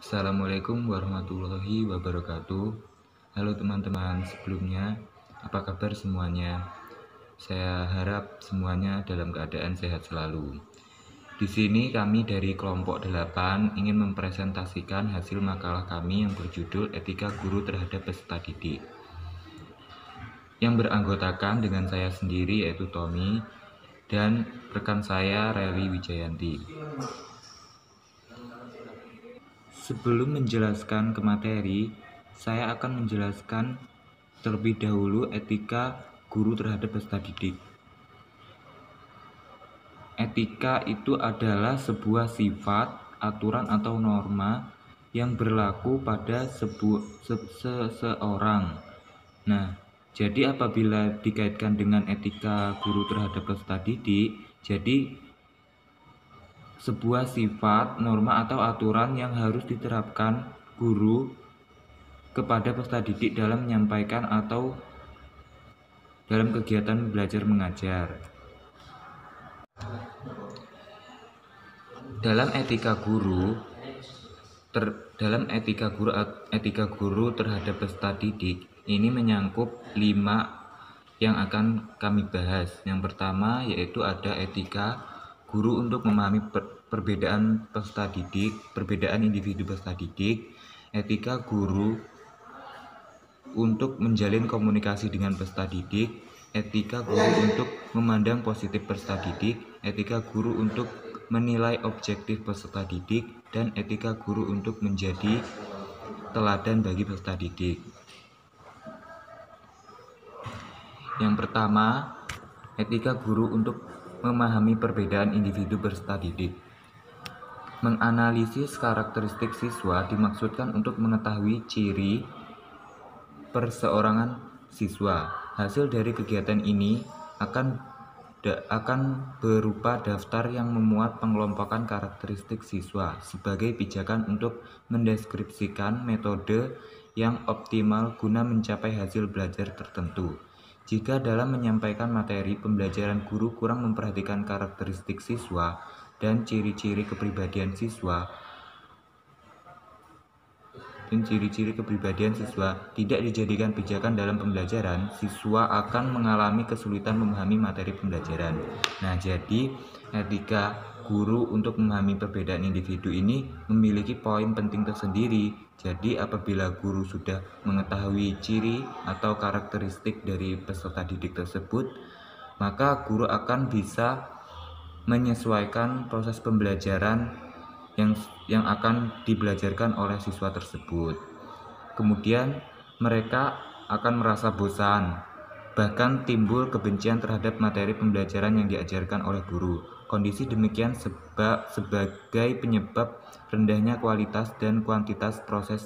Assalamualaikum warahmatullahi wabarakatuh. Halo teman-teman, sebelumnya apa kabar semuanya? Saya harap semuanya dalam keadaan sehat selalu. Di sini kami dari kelompok 8 ingin mempresentasikan hasil makalah kami yang berjudul Etika Guru Terhadap Peserta Didik. Yang beranggotakan dengan saya sendiri yaitu Tommy dan rekan saya Reli Wijayanti. Sebelum menjelaskan ke materi, saya akan menjelaskan terlebih dahulu etika guru terhadap peserta didik. Etika itu adalah sebuah sifat, aturan atau norma yang berlaku pada seseorang. Nah, jadi apabila dikaitkan dengan etika guru terhadap peserta didik, jadi sebuah sifat, norma atau aturan yang harus diterapkan guru kepada peserta didik dalam menyampaikan atau dalam kegiatan belajar mengajar. Dalam etika guru terhadap peserta didik ini menyangkut 5 yang akan kami bahas. Yang pertama yaitu ada etika guru untuk memahami perbedaan peserta didik, perbedaan individu peserta didik, etika guru untuk menjalin komunikasi dengan peserta didik, etika guru untuk memandang positif peserta didik, etika guru untuk menilai objektif peserta didik, dan etika guru untuk menjadi teladan bagi peserta didik. Yang pertama, etika guru untuk memahami perbedaan individu peserta didik. Menganalisis karakteristik siswa dimaksudkan untuk mengetahui ciri perseorangan siswa. Hasil dari kegiatan ini akan berupa daftar yang memuat pengelompokan karakteristik siswa sebagai pijakan untuk mendeskripsikan metode yang optimal guna mencapai hasil belajar tertentu. Jika dalam menyampaikan materi pembelajaran guru kurang memperhatikan karakteristik siswa dan ciri-ciri kepribadian siswa tidak dijadikan pijakan dalam pembelajaran, siswa akan mengalami kesulitan memahami materi pembelajaran. Nah, jadi etika guru untuk memahami perbedaan individu ini memiliki poin penting tersendiri. Jadi apabila guru sudah mengetahui ciri atau karakteristik dari peserta didik tersebut, maka guru akan bisa menyesuaikan proses pembelajaran yang akan dibelajarkan oleh siswa tersebut. Kemudian mereka akan merasa bosan, bahkan timbul kebencian terhadap materi pembelajaran yang diajarkan oleh guru. Kondisi demikian sebagai penyebab rendahnya kualitas dan kuantitas proses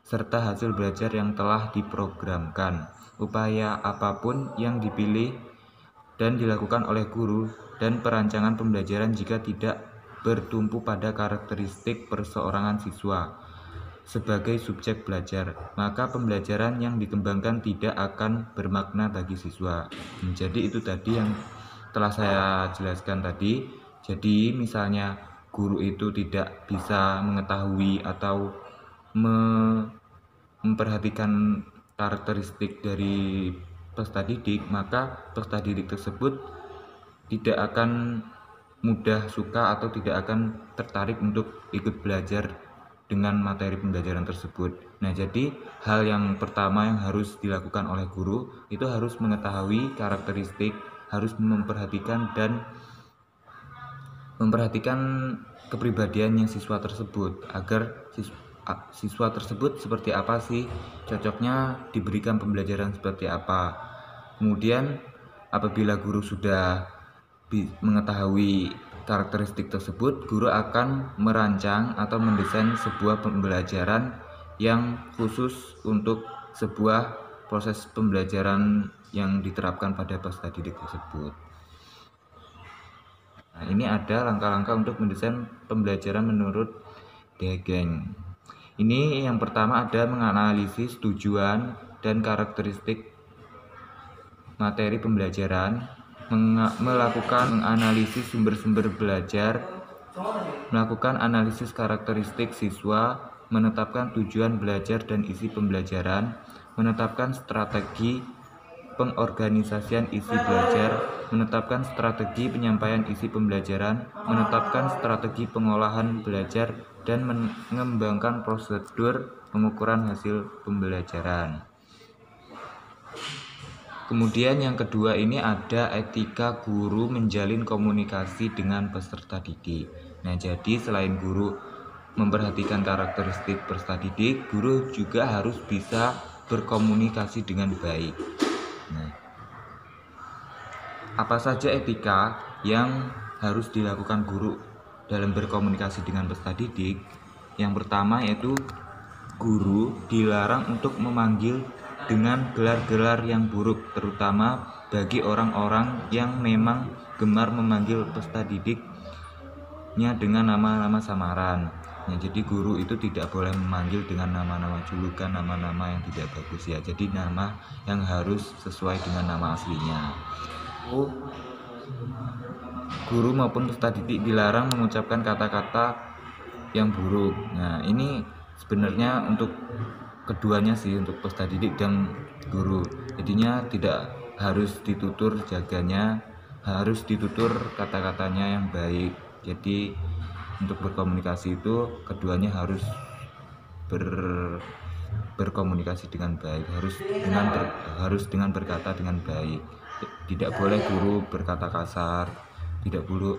serta hasil belajar yang telah diprogramkan. Upaya apapun yang dipilih dan dilakukan oleh guru dan perancangan pembelajaran jika tidak bertumpu pada karakteristik perseorangan siswa sebagai subjek belajar, maka pembelajaran yang dikembangkan tidak akan bermakna bagi siswa. Jadi itu tadi yang telah saya jelaskan tadi. Jadi misalnya guru itu tidak bisa mengetahui atau memperhatikan karakteristik dari peserta didik, maka peserta didik tersebut tidak akan mudah suka atau tidak akan tertarik untuk ikut belajar dengan materi pembelajaran tersebut. Nah, jadi hal yang pertama yang harus dilakukan oleh guru itu harus mengetahui karakteristik, harus memperhatikan kepribadiannya siswa tersebut agar siswa tersebut seperti apa sih, cocoknya diberikan pembelajaran seperti apa. Kemudian apabila guru sudah mengetahui karakteristik tersebut, guru akan merancang atau mendesain sebuah pembelajaran yang khusus untuk sebuah proses pembelajaran yang diterapkan pada peserta didik tersebut. Nah, ini ada langkah-langkah untuk mendesain pembelajaran menurut Degen. Ini yang pertama ada menganalisis tujuan dan karakteristik materi pembelajaran, melakukan analisis sumber-sumber belajar, melakukan analisis karakteristik siswa, menetapkan tujuan belajar dan isi pembelajaran, menetapkan strategi pengorganisasian isi belajar, menetapkan strategi penyampaian isi pembelajaran, menetapkan strategi pengolahan belajar, dan mengembangkan prosedur pengukuran hasil pembelajaran. Kemudian yang kedua ini ada etika guru menjalin komunikasi dengan peserta didik. Nah, jadi selain guru memperhatikan karakteristik peserta didik, guru juga harus bisa berkomunikasi dengan baik. Nah, apa saja etika yang harus dilakukan guru dalam berkomunikasi dengan peserta didik? Yang pertama yaitu guru dilarang untuk memanggil dengan gelar-gelar yang buruk, terutama bagi orang-orang yang memang gemar memanggil peserta didiknya dengan nama-nama samaran. Nah, jadi guru itu tidak boleh memanggil dengan nama-nama julukan, nama-nama yang tidak bagus ya. Jadi nama yang harus sesuai dengan nama aslinya. Guru maupun peserta didik dilarang mengucapkan kata-kata yang buruk. Nah, ini sebenarnya untuk keduanya sih, untuk peserta didik dan guru. Jadinya tidak harus ditutur jaganya, harus ditutur kata-katanya yang baik. Jadi untuk berkomunikasi itu keduanya harus berkomunikasi dengan baik, harus dengan berkata dengan baik. Tidak boleh guru berkata kasar, tidak boleh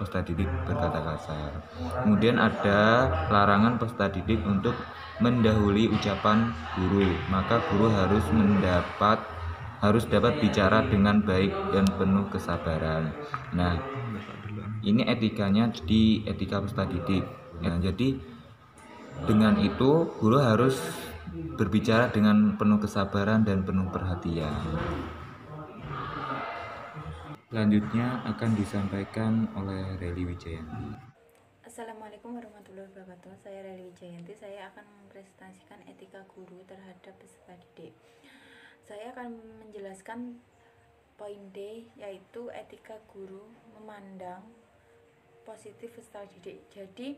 peserta didik berkata kasar. Kemudian ada larangan peserta didik untuk mendahului ucapan guru, maka guru harus dapat bicara dengan baik dan penuh kesabaran. Nah, ini etikanya di etika peserta didik. Nah, jadi dengan itu guru harus berbicara dengan penuh kesabaran dan penuh perhatian. Selanjutnya akan disampaikan oleh Reli Wijayanti. Assalamualaikum warahmatullahi wabarakatuh. Saya Reli Wijayanti. Saya akan mempresentasikan etika guru terhadap peserta didik. Saya akan menjelaskan poin D, yaitu etika guru memandang positif peserta didik. Jadi,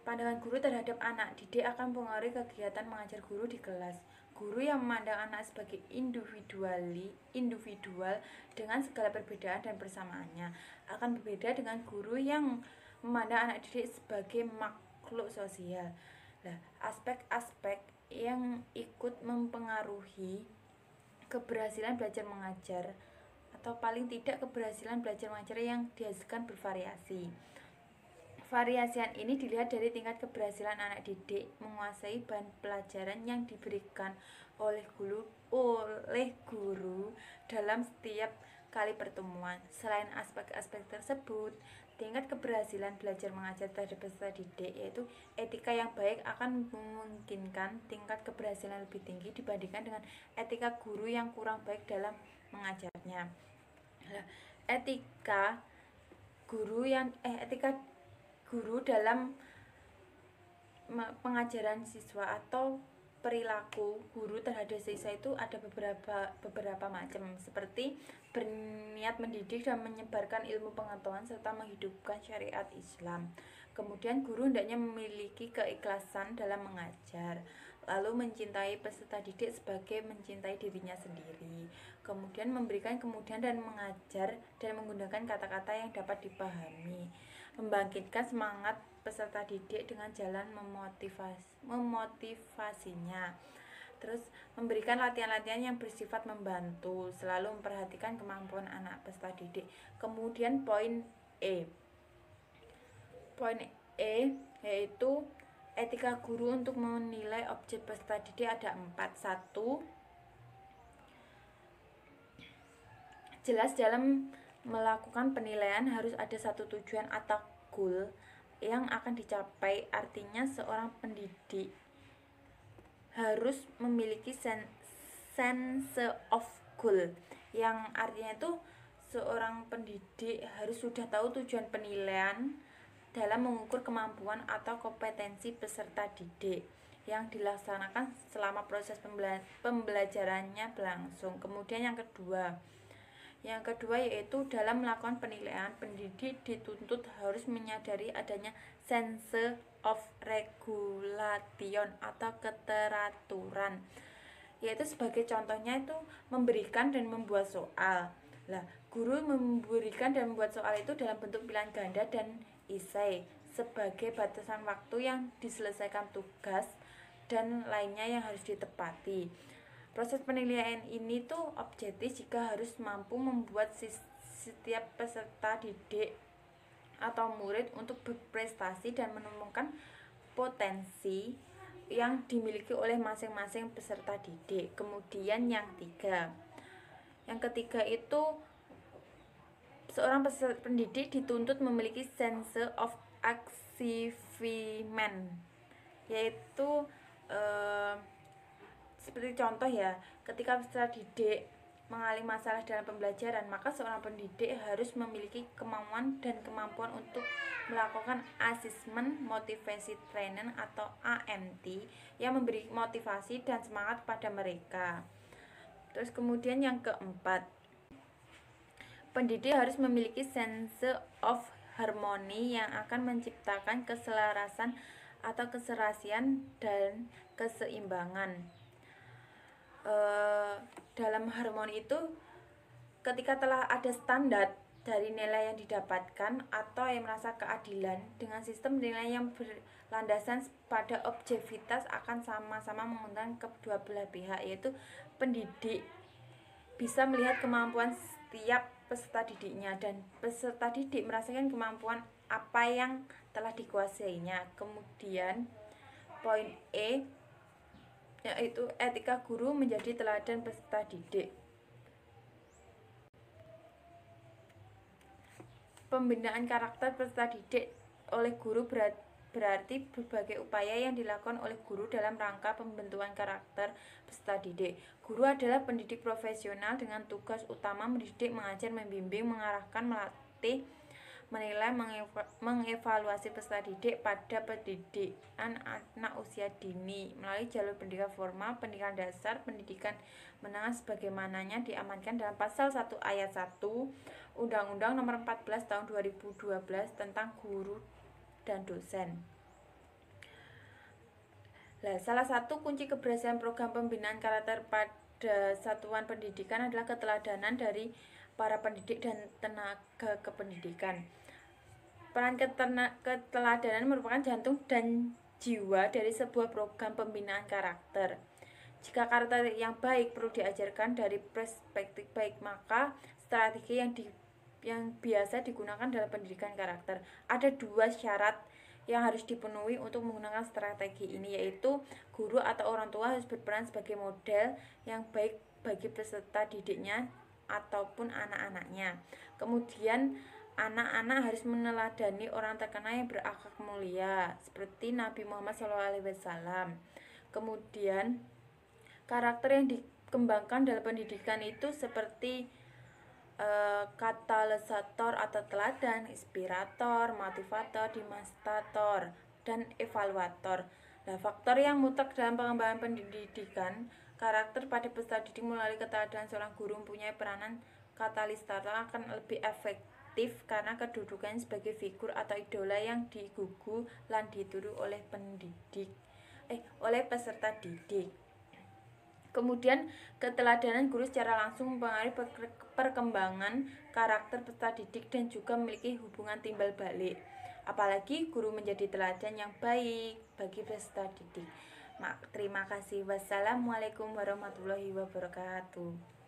pandangan guru terhadap anak didik akan mempengaruhi kegiatan mengajar guru di kelas. Guru yang memandang anak sebagai individual dengan segala perbedaan dan persamaannya akan berbeda dengan guru yang memandang anak didik sebagai makhluk sosial. Nah, aspek-aspek yang ikut mempengaruhi keberhasilan belajar mengajar atau paling tidak keberhasilan belajar mengajar yang dihasilkan bervariasi. Variasian ini dilihat dari tingkat keberhasilan anak didik menguasai bahan pelajaran yang diberikan oleh guru dalam setiap kali pertemuan. Selain aspek-aspek tersebut, tingkat keberhasilan belajar mengajar terhadap peserta didik, yaitu etika yang baik, akan memungkinkan tingkat keberhasilan lebih tinggi dibandingkan dengan etika guru yang kurang baik dalam mengajarnya. Etika guru dalam pengajaran siswa atau perilaku guru terhadap siswa itu ada beberapa macam, seperti berniat mendidik dan menyebarkan ilmu pengetahuan serta menghidupkan syariat Islam. Kemudian guru hendaknya memiliki keikhlasan dalam mengajar, lalu mencintai peserta didik sebagai mencintai dirinya sendiri. Kemudian memberikan kemudahan dan mengajar dan menggunakan kata-kata yang dapat dipahami. Membangkitkan semangat peserta didik dengan jalan memotivasinya. Terus memberikan latihan-latihan yang bersifat membantu, selalu memperhatikan kemampuan anak peserta didik. Kemudian poin E yaitu etika guru untuk menilai objek peserta didik ada 4. 1. Jelas dalam melakukan penilaian harus ada satu tujuan atau goal yang akan dicapai. Artinya seorang pendidik harus memiliki sense of goal, yang artinya itu seorang pendidik harus sudah tahu tujuan penilaian dalam mengukur kemampuan atau kompetensi peserta didik yang dilaksanakan selama proses pembelajarannya berlangsung. Kemudian yang kedua yaitu dalam melakukan penilaian, pendidik dituntut harus menyadari adanya sense of regulation atau keteraturan, yaitu sebagai contohnya itu memberikan dan membuat soal. Lah, guru memberikan dan membuat soal itu dalam bentuk pilihan ganda dan esai sebagai batasan waktu yang diselesaikan tugas dan lainnya yang harus ditepati. Proses penilaian ini tuh objektif jika harus mampu membuat setiap peserta didik atau murid untuk berprestasi dan menemukan potensi yang dimiliki oleh masing-masing peserta didik. Kemudian yang ketiga itu seorang peserta pendidik dituntut memiliki sense of achievement, yaitu seperti contoh ya, ketika peserta didik mengalami masalah dalam pembelajaran, maka seorang pendidik harus memiliki kemauan dan kemampuan untuk melakukan assessment motivasi training atau AMT yang memberi motivasi dan semangat pada mereka. Terus kemudian yang keempat, pendidik harus memiliki sense of harmony yang akan menciptakan keselarasan atau keserasian dan keseimbangan. Dalam harmoni itu ketika telah ada standar dari nilai yang didapatkan atau yang merasa keadilan dengan sistem nilai yang berlandasan pada objektivitas akan sama-sama menguntungkan kedua belah pihak, yaitu pendidik bisa melihat kemampuan setiap peserta didiknya dan peserta didik merasakan kemampuan apa yang telah dikuasainya. Kemudian poin E, yaitu etika guru menjadi teladan peserta didik. Pembinaan karakter peserta didik oleh guru berarti berbagai upaya yang dilakukan oleh guru dalam rangka pembentukan karakter peserta didik. Guru adalah pendidik profesional dengan tugas utama mendidik, mengajar, membimbing, mengarahkan, melatih, menilai, mengevaluasi peserta didik pada pendidikan anak usia dini melalui jalur pendidikan formal, pendidikan dasar, pendidikan menengah sebagaimananya diamankan dalam pasal 1 ayat 1 Undang-Undang Nomor 14 Tahun 2012 tentang guru dan dosen. Nah, salah satu kunci keberhasilan program pembinaan karakter pada satuan pendidikan adalah keteladanan dari para pendidik dan tenaga kependidikan. Peran keteladanan merupakan jantung dan jiwa dari sebuah program pembinaan karakter. Jika karakter yang baik perlu diajarkan dari perspektif baik, maka strategi yang biasa digunakan dalam pendidikan karakter. Ada 2 syarat yang harus dipenuhi untuk menggunakan strategi ini, yaitu guru atau orang tua harus berperan sebagai model yang baik bagi peserta didiknya ataupun anak-anaknya. Kemudian anak-anak harus meneladani orang terkenal yang berakhlak mulia seperti Nabi Muhammad SAW. Kemudian karakter yang dikembangkan dalam pendidikan itu seperti katalisator atau teladan, inspirator, motivator, demonstrator, dan evaluator. Nah, faktor yang mutlak dalam pengembangan pendidikan karakter pada peserta didik melalui keteladanan seorang guru mempunyai peranan katalisator akan lebih efektif karena kedudukannya sebagai figur atau idola yang digugu lan ditiru oleh oleh peserta didik. Kemudian keteladanan guru secara langsung mempengaruhi perkembangan karakter peserta didik dan juga memiliki hubungan timbal balik. Apalagi guru menjadi teladan yang baik bagi peserta didik. Terima kasih. Wassalamualaikum warahmatullahi wabarakatuh.